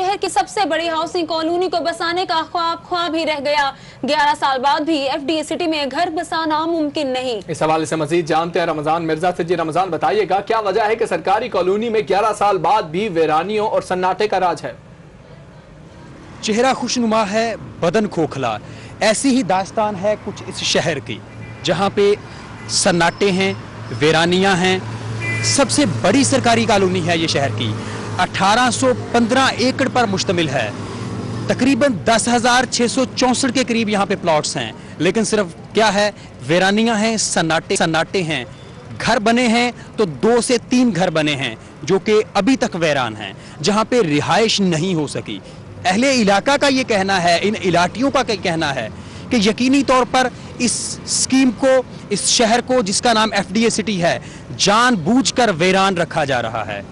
शहर की सबसे बड़ी हाउसिंग कॉलोनी को बसाने का ख्वाब ही रह गया। 11 साल बाद भी एफडीए सिटी में घर बसाना मुमकिन नहीं। इस हवाले से मजीद जानते हैं रमजान मिर्जा से। जी रमजान, बताइएगा क्या वजह है कि सरकारी कॉलोनी में 11 साल बाद भी वीरानियों और सन्नाटे का राज है? चेहरा खुशनुमा है, बदन खोखला, ऐसी ही दास्तान है कुछ इस शहर की, जहां पे सन्नाटे हैं, वीरानियां हैं। सबसे बड़ी सरकारी कॉलोनी है ये शहर की, 1815 एकड़ पर मुश्तमिल है। तकरीबन 10,664 के करीब यहाँ पे प्लॉट्स हैं, लेकिन सिर्फ क्या है, वीरानियां हैं, सन्नाटे हैं। घर बने हैं तो 2 से 3 घर बने हैं जो कि अभी तक वीरान हैं, जहाँ पे रिहाइश नहीं हो सकी। अहले इलाका का ये कहना है, इन इलाटियों का कहना है कि यकीनी तौर पर इस स्कीम को, इस शहर को जिसका नाम एफडीए सिटी है, जानबूझकर वीरान रखा जा रहा है।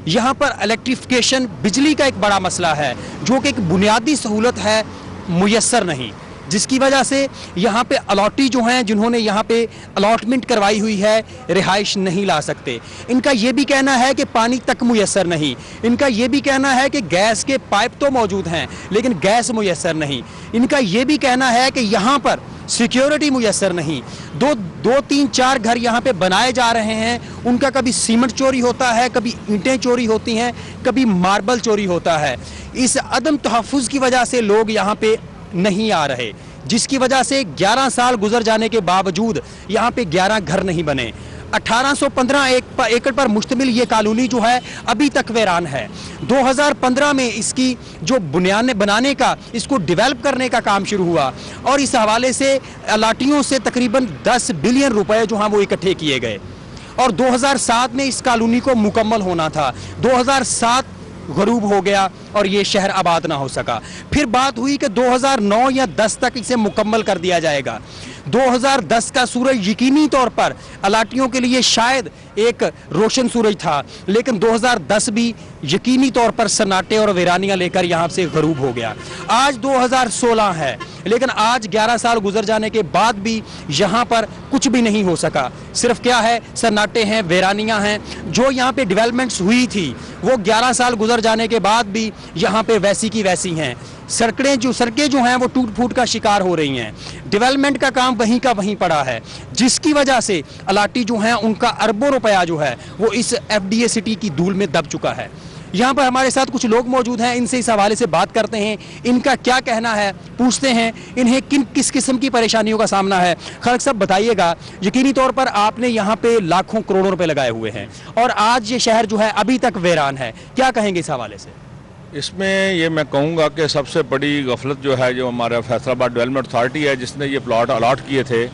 यहाँ पर इलेक्ट्रिफिकेशन, बिजली का एक बड़ा मसला है जो कि एक बुनियादी सहूलत है, मुयस्सर नहीं, जिसकी वजह से यहाँ पे अलॉटी जो हैं, जिन्होंने यहाँ पे अलॉटमेंट करवाई हुई है, रिहाइश नहीं ला सकते। इनका ये भी कहना है कि पानी तक मुयस्सर नहीं। इनका ये भी कहना है कि गैस के पाइप तो मौजूद हैं लेकिन गैस मुयस्सर नहीं। इनका ये भी कहना है कि यहाँ पर सिक्योरिटी मुयस्सर नहीं। दो 3-4 घर यहाँ पे बनाए जा रहे हैं, उनका कभी सीमेंट चोरी होता है, कभी ईंटें चोरी होती हैं, कभी मार्बल चोरी होता है। इस अदम तहफ़्फ़ुज़ की वजह से लोग यहाँ पे नहीं आ रहे, जिसकी वजह से 11 साल गुजर जाने के बावजूद यहाँ पे 11 घर नहीं बने। 1815 एकड़ पर मुश्तमिल ये कॉलोनी जो है अभी तक वीरान है। 2015 में इसकी जो बुनियाद बनाने का, इसको डेवलप करने का काम शुरू हुआ और इस हवाले से अलाटियों से तकरीबन 10 बिलियन रुपए जो हैं वो इकट्ठे किए गए और 2007 में इस कॉलोनी को मुकम्मल होना था। 2007 गरूब हो गया और ये शहर आबाद ना हो सका। फिर बात हुई कि 2009 या 10 तक इसे मुकम्मल कर दिया जाएगा। 2010 का सूरज यकीनी तौर पर अलाटियों के लिए शायद एक रोशन सूरज था, लेकिन 2010 भी यकीनी तौर पर सन्नाटे और वीरानियां लेकर यहाँ से गरूब हो गया। आज 2016 है, लेकिन आज 11 साल गुजर जाने के बाद भी यहाँ पर कुछ भी नहीं हो सका। सिर्फ क्या है, सन्नाटे हैं, वीरानियां हैं। जो यहाँ पे डेवलपमेंट्स हुई थी वो 11 साल गुजर जाने के बाद भी यहाँ पे वैसी की वैसी हैं। सड़कें जो हैं वो टूट फूट का शिकार हो रही हैं। डेवलपमेंट का काम वहीं का वहीं पड़ा है, जिसकी वजह से अलाटी जो हैं उनका अरबों रुपया जो है वो इस एफडीए सिटी की धूल में दब चुका है। यहाँ पर हमारे साथ कुछ लोग मौजूद हैं, इनसे इस हवाले से बात करते हैं, इनका क्या कहना है, पूछते हैं इन्हें किस किस्म की परेशानियों का सामना है। खलक साहब बताइएगा, यकीनी तौर पर आपने यहाँ पे लाखों करोड़ों रुपए लगाए हुए हैं और आज ये शहर जो है अभी तक वीरान है, क्या कहेंगे इस हवाले से? इसमें ये मैं कहूँगा कि सबसे बड़ी गफलत जो है, जो हमारा फैसलाबाद डेवलपमेंट अथॉरिटी है जिसने ये प्लॉट अलॉट किए थे,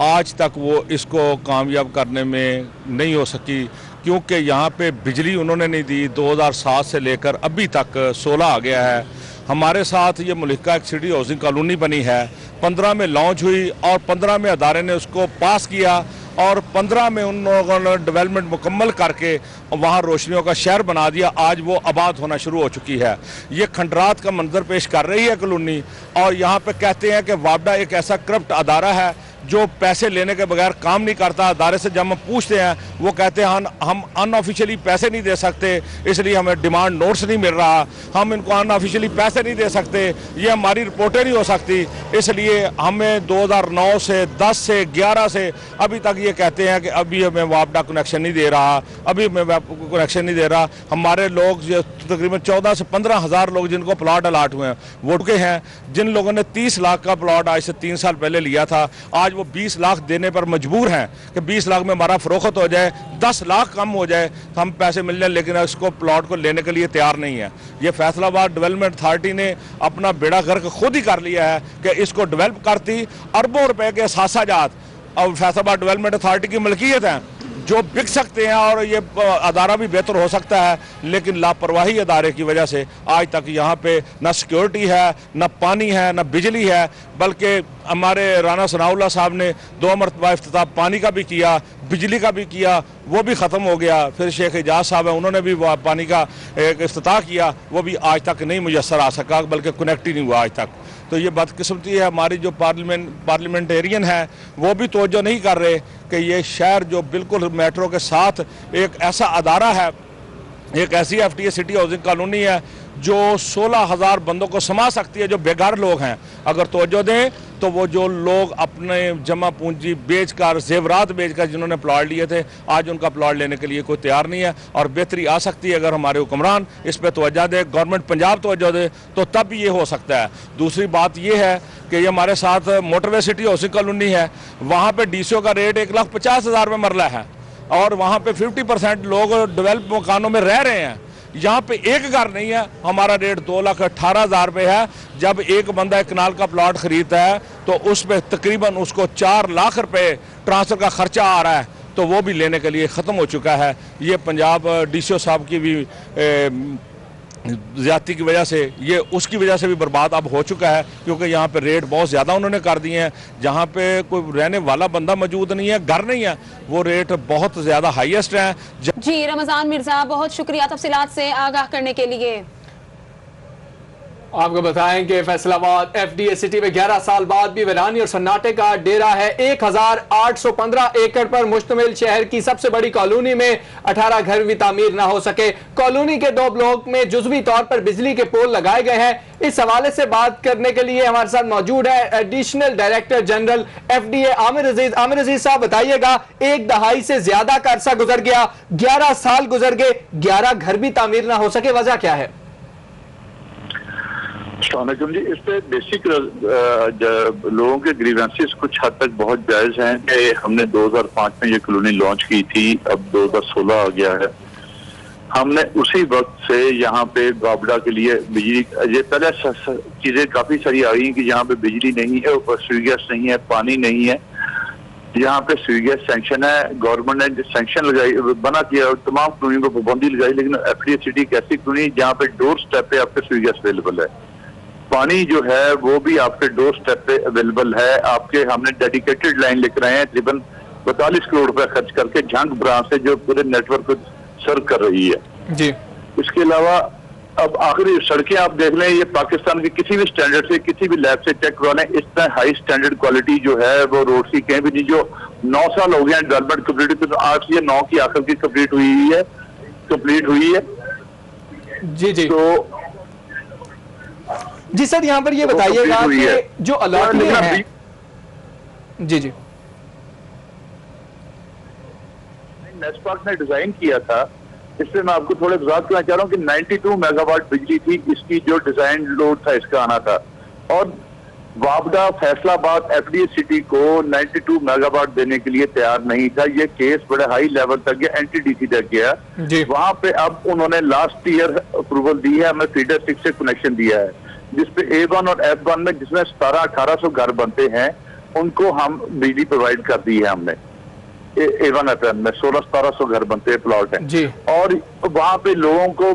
आज तक वो इसको कामयाब करने में नहीं हो सकी, क्योंकि यहाँ पे बिजली उन्होंने नहीं दी। 2007 से लेकर अभी तक 16 आ गया है। हमारे साथ ये मुल्का एक सिटी हाउसिंग कॉलोनी बनी है, 15 में लॉन्च हुई और 15 में अदारे ने उसको पास किया और 15 में उन लोगों ने डेवलपमेंट मुकम्मल करके वहाँ रोशनियों का शहर बना दिया। आज वो आबाद होना शुरू हो चुकी है। ये खंडरात का मंजर पेश कर रही है कॉलोनी और यहाँ पे कहते हैं कि वापडा एक ऐसा करप्ट अदारा है जो पैसे लेने के बगैर काम नहीं करता। अदारे से जब हम पूछते हैं वो कहते हैं हम अनऑफिशियली पैसे नहीं दे सकते, इसलिए हमें डिमांड नोट्स नहीं मिल रहा, हम इनको अनऑफिशियली पैसे नहीं दे सकते, ये हमारी रिपोर्टें नहीं हो सकती। इसलिए हमें 2009 से 10 से 11 से अभी तक ये कहते हैं कि अभी हमें वापडा कनेक्शन नहीं दे रहा, अभी हमें कनेक्शन नहीं दे रहा। हमारे लोग तकरीबन 14 से 15 हज़ार लोग जिनको प्लॉट अलाट हुए हैं वो रुके हैं। जिन लोगों ने 30 लाख का प्लॉट आज से 3 साल पहले लिया था, आज वो 20 लाख देने पर मजबूर हैं कि 20 लाख में हमारा फरोख्त हो जाए, 10 लाख कम हो जाए तो हम पैसे मिल जाए, लेकिन इसको प्लॉट को लेने के लिए तैयार नहीं है। ये फैसलाबाद डेवलपमेंट अथॉरिटी ने अपना बेड़ा गर्क खुद ही कर लिया है कि इसको डेवलप करती अरबों रुपए के सासाजात और फैसलाबाद डेवलपमेंट अथॉरिटी की मलकियत है जो बिक सकते हैं और ये अदारा भी बेहतर हो सकता है, लेकिन लापरवाही अदारे की वजह से आज तक यहाँ पे न सिक्योरिटी है, न पानी है, न बिजली है। बल्कि हमारे राना सनाउल्लाह साहब ने 2 मरतबा इफ्तिताह पानी का भी किया, बिजली का भी किया, वो भी ख़त्म हो गया। फिर शेख एजाज साहब है, उन्होंने भी पानी का एक इफ्तिताह किया, वो भी आज तक नहीं मुयस्सर आ सका, बल्कि कनेक्ट ही नहीं हुआ आज तक। तो ये बदकिस्मती है। हमारी जो पार्लियामेंटेरियन है वो भी तवज्जो नहीं कर रहे कि ये शहर जो बिल्कुल मेट्रो के साथ एक ऐसा अदारा है, एक ऐसी एफडीए सिटी हाउसिंग कॉलोनी है जो 16,000 बंदों को समा सकती है, जो बेघर लोग हैं, अगर तवज्जो दें तो वो जो लोग अपने जमा पूंजी बेचकर, जेवरात बेचकर जिन्होंने प्लॉट लिए थे, आज उनका प्लॉट लेने के लिए कोई तैयार नहीं है। और बेहतरी आ सकती है अगर हमारे हुक्मरान इस पर तवज्जो दे, गवर्नमेंट पंजाब तवज्जो दे, तो तब ये हो सकता है। दूसरी बात ये है कि ये हमारे साथ मोटरवे सिटी हाउसिंग कॉलोनी है, वहाँ पर DCO का रेट 1,50,000 में मरला है और वहाँ पे 50% लोग डेवलप मकानों में रह रहे हैं। यहाँ पे एक घर नहीं है, हमारा रेट 2,18,000 रुपये है। जब एक बंदा एक कनाल का प्लॉट खरीदता है तो उस पर तकरीबन उसको 4 लाख रुपए ट्रांसफ़र का खर्चा आ रहा है, तो वो भी लेने के लिए ख़त्म हो चुका है। ये पंजाब DCO साहब की भी ज़्यादती की वजह से, ये उसकी वजह से भी बर्बाद अब हो चुका है, क्योंकि यहाँ पे रेट बहुत ज़्यादा उन्होंने कर दिए हैं। जहाँ पे कोई रहने वाला बंदा मौजूद नहीं है, घर नहीं है, वो रेट बहुत ज़्यादा हाईएस्ट है। जी रमज़ान मिर्ज़ा, बहुत शुक्रिया तफसीलात से आगाह करने के लिए। आपको बताएं कि फैसलाबाद FDA सिटी में 11 साल बाद भी वीरानी और सन्नाटे का डेरा है। 1,815 एकड़ पर मुश्तमिल शहर की सबसे बड़ी कॉलोनी में 18 घर भी तामीर ना हो सके। कॉलोनी के 2 ब्लॉक में जुज़वी तौर पर बिजली के पोल लगाए गए हैं। इस हवाले से बात करने के लिए हमारे साथ मौजूद है additional director general FDA Aamir Aziz. Aamir Aziz साहब बताइएगा, 1 दहाई से ज्यादा का अरसा गुजर गया, 11 साल गुजर गए, 11 घर भी तामीर ना हो सके, वजह क्या है? जी, इस पे बेसिक लोगों के ग्रीवेंसेस कुछ हद तक बहुत जायज हैं कि हमने 2005 में ये कॉलोनी लॉन्च की थी, अब 2016 आ गया है। हमने उसी वक्त से यहाँ पे वापडा के लिए बिजली, ये पहले चीजें काफी सारी आ गई कि यहाँ पे बिजली नहीं है, ऊपर स्वीट गैस नहीं है, पानी नहीं है। यहाँ पे स्वीट गैस सैंक्शन है, गवर्नमेंट ने सैंक्शन लगाई, बना किया, तमाम कॉलोनियों को पाबंदी लगाई, लेकिन FDA सिटी एक ऐसी कॉलोनी जहाँ पे डोर स्टेप पे आपके स्वीट गैस अवेलेबल है, पानी जो है वो भी आपके डोर स्टेप पे अवेलेबल है। आपके हमने डेडिकेटेड लाइन लेकर आए हैं, तकरीबन 42 करोड़ रुपए खर्च करके झंग ब्रांच से, जो पूरे नेटवर्क को सर्व कर रही है जी। इसके अलावा अब आखिरी सड़कें आप देख लें, ये पाकिस्तान के किसी भी स्टैंडर्ड से, किसी भी लैब से चेक करवा लें, इस तरह हाई स्टैंडर्ड क्वालिटी जो है वो रोड की कहीं भी नहीं। जो 9 साल हो गए हैं डेवलपमेंट कंप्लीट, तो 8 या 9 की आखिर की कंप्लीट हुई है। जी जी तो जी सर, यहाँ पर ये बताइएगा कि जो अलॉटमेंट है, जी जी, नेस्पार्क ने डिजाइन किया था, इससे मैं आपको थोड़े वजाहत करना चाह रहा हूँ कि 92 मेगावाट बिजली थी इसकी, जो डिजाइन लोड था इसका आना था, और वापडा फैसलाबाद FDA सिटी को 92 मेगावाट देने के लिए तैयार नहीं था। ये केस बड़े हाई लेवल तक गया, NTDC तक गया। वहां पे अब उन्होंने लास्ट ईयर अप्रूवल दी है, हमें फीडर 6 से कनेक्शन दिया है, जिसपे A1 और F1 में जिसमें 1700-1800 घर बनते हैं, उनको हम बिजली प्रोवाइड कर दी है हमने। A1 F1 में 1600-1700 घर बनते हैं, प्लॉट हैं, और वहां पे लोगों को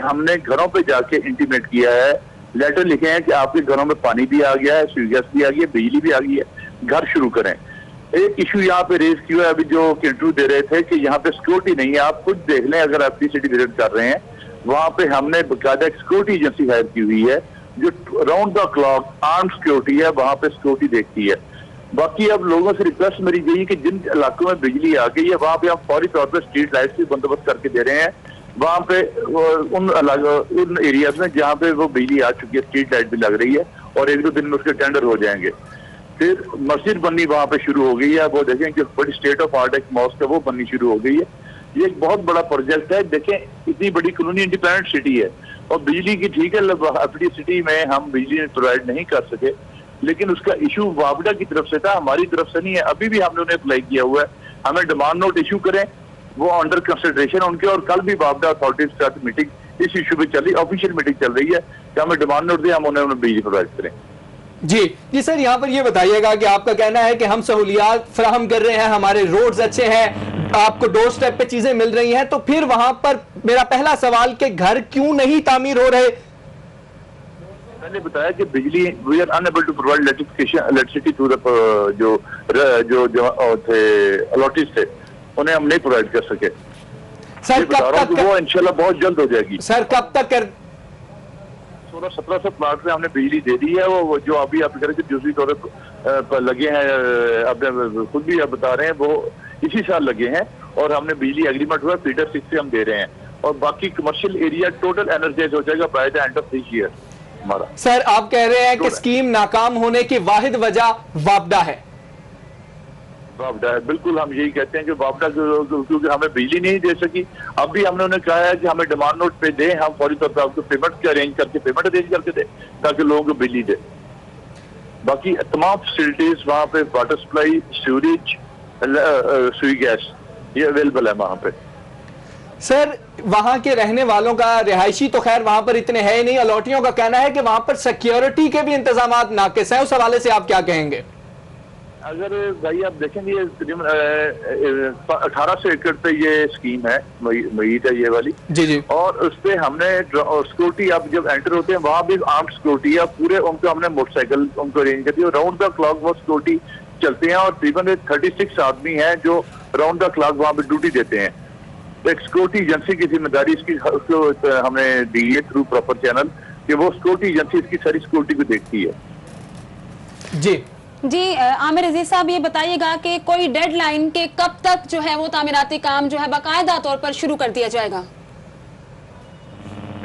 हमने घरों पे जाके इंटीमेट किया है, लेटर लिखे हैं कि आपके घरों में पानी भी आ गया है, स्वीट गैस भी आ गई है, बिजली भी आ गई है, घर शुरू करें। एक इशू यहाँ पे रेज किया है, अभी जो इंटरव्यू दे रहे थे कि यहाँ पे सिक्योरिटी नहीं है। आप खुद देख लें, अगर आप सिटी विजिट कर रहे हैं, वहां पे हमने बाकायदा एक सिक्योरिटी एजेंसी हायर की हुई है, जो round the clock arm security है, वहां पे सिक्योरिटी देखती है। बाकी अब लोगों से रिक्वेस्ट मेरी गई कि जिन इलाकों में बिजली आ गई है, वहां पे हम फौरी तौर पर स्ट्रीट लाइट्स भी बंदोबस्त करके दे रहे हैं। वहां पे उन एरियाज में जहाँ पे वो बिजली आ चुकी है, स्ट्रीट लाइट भी लग रही है, और 1-2 दिन में उसके टेंडर हो जाएंगे। फिर मस्जिद बननी वहां पे शुरू हो गई है, वो देखें कि बड़ी स्टेट ऑफ आर्ट एक मॉस्क है, वो बननी शुरू हो गई है। ये एक बहुत बड़ा प्रोजेक्ट है। देखें, इतनी बड़ी कॉलोनी इंडिपेंडेंट सिटी है, और बिजली की, ठीक है, अपनी सिटी में हम बिजली प्रोवाइड नहीं कर सके, लेकिन उसका इशू वापडा की तरफ से था, हमारी तरफ से नहीं है। अभी भी हमने उन्हें अप्लाई किया हुआ है, हमें डिमांड नोट इशू करें, वो अंडर कंसिडरेशन उनके, और कल भी वापडा अथॉरिटीज के साथ मीटिंग इस इशू पे चल रही, ऑफिशियल मीटिंग चल रही है कि हमें डिमांड नोट दें, हम उन्हें बिजली प्रोवाइड करें। जी सर, यहाँ पर ये बताइएगा कि आपका कहना है कि हम सहूलियात फराहम कर रहे हैं, हमारे रोड्स अच्छे हैं, आपको डोर स्टेप पे चीजें मिल रही हैं, तो फिर वहां पर मेरा पहला सवाल कि घर क्यों नहीं तामीर हो रहे? मैंने बताया कि बिजली, we are unable to provide electricity to the जो थे अलॉटेड थे, उन्हें हम नहीं प्रोवाइड कर सके। सर कब तक? वो इंशाल्लाह बहुत जल्द हो जाएगी। सर कब तक कर? 1600-1700 प्लाट में हमने बिजली दे दी है, वो जो अभी आप कह रहे थे दूसरी तौर पर लगे हैं, आपने खुद भी आप बता रहे हैं, वो इसी साल लगे हैं, और हमने बिजली एग्रीमेंट हुआ, फीडर 6 से हम दे रहे हैं। और बाकी कमर्शियल एरिया टोटल एनर्जाइज हो जाएगा by the end of this year हमारा। सर आप कह रहे हैं कि स्कीम नाकाम होने की वाहिद वजह वापडा है? वापडा है, बिल्कुल हम यही कहते हैं कि वापडा क्योंकि हमें बिजली नहीं दे सकी। अब भी हमने उन्हें कहा है कि हमें डिमांड नोट पे दें, हम फौरी तौर पर आपको पेमेंट अरेंज करके दें ताकि लोगों को बिजली दे। बाकी तमाम फैसिलिटीज वहाँ पे वाटर सप्लाई, सीवरेज, सुई गैस ये अवेलेबल है वहाँ पे। सर वहां के रहने वालों का, रिहायशी तो खैर वहां पर इतने है ही नहीं, अलॉटियों का कहना है कि वहां पर सिक्योरिटी के भी इंतजाम नाकिस हैं। उस हवाले से आप क्या कहेंगे? अगर भाई आप देखेंगे 1800 एकड़ पे ये स्कीम है, मईद है ये वाली जी जी, और उस पे हमने सिक्योरिटी, आप जब एंटर होते हैं वहां भी आर्म्ड सिक्योरिटी है पूरे, उनको हमने मोटरसाइकिल उनको अरेंज कर दिया, राउंड द क्लॉक वो सिक्योरिटी चलते हैं और तकरीबन 36 आदमी हैं जो राउंड द क्लॉक वहां पे ड्यूटी देते हैं। एक सिक्योरिटी एजेंसी की जिम्मेदारी इसकी हमने दी है थ्रू प्रॉपर चैनल कि वो सिक्योरिटी एजेंसी इसकी सारी सिक्योरिटी को देखती है। जी जी आमिर अजीज साहब, ये बताइएगा कि कोई डेडलाइन के कब तक जो है वो तामीराती काम जो है बाकायदा तौर पर शुरू कर दिया जाएगा?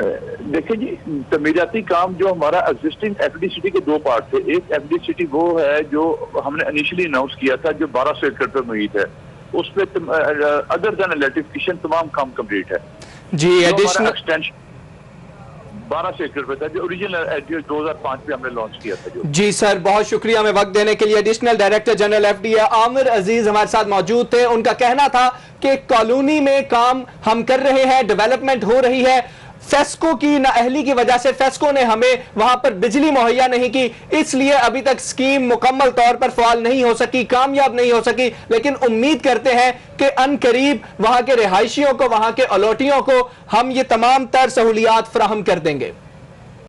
देखिए जी, तमीराती काम जो हमारा एग्जिस्टिंग एफडीसीटी के दो पार्ट थे। एक एफडीसीटी वो है जो हमने इनिशियली अनाउंस किया था जो 1200 एकड़ पर मुहित है, उस पे अदर देन इलेक्ट्रिफिकेशन तमाम काम कंप्लीट है जी। एडिशनल एक्सटेंशन 1200 एकड़ पे था जो ओरिजिनल 2005 में हमने लॉन्च किया था जो। जी सर, बहुत शुक्रिया हमें वक्त देने के लिए। Additional director general FDA Aamir Aziz हमारे साथ मौजूद थे। उनका कहना था कि कॉलोनी में काम हम कर रहे हैं, डेवलपमेंट हो रही है। फेस्को की नाअहली की वजह से फेस्को ने हमें वहां पर बिजली मुहैया नहीं की, इसलिए अभी तक स्कीम मुकम्मल तौर पर फाल नहीं हो सकी, कामयाब नहीं हो सकी। लेकिन उम्मीद करते हैं कि अनकरीब वहां के रिहायशियों को, वहां के अलॉटियों को हम ये तमाम तर सहूलियात फराहम कर देंगे।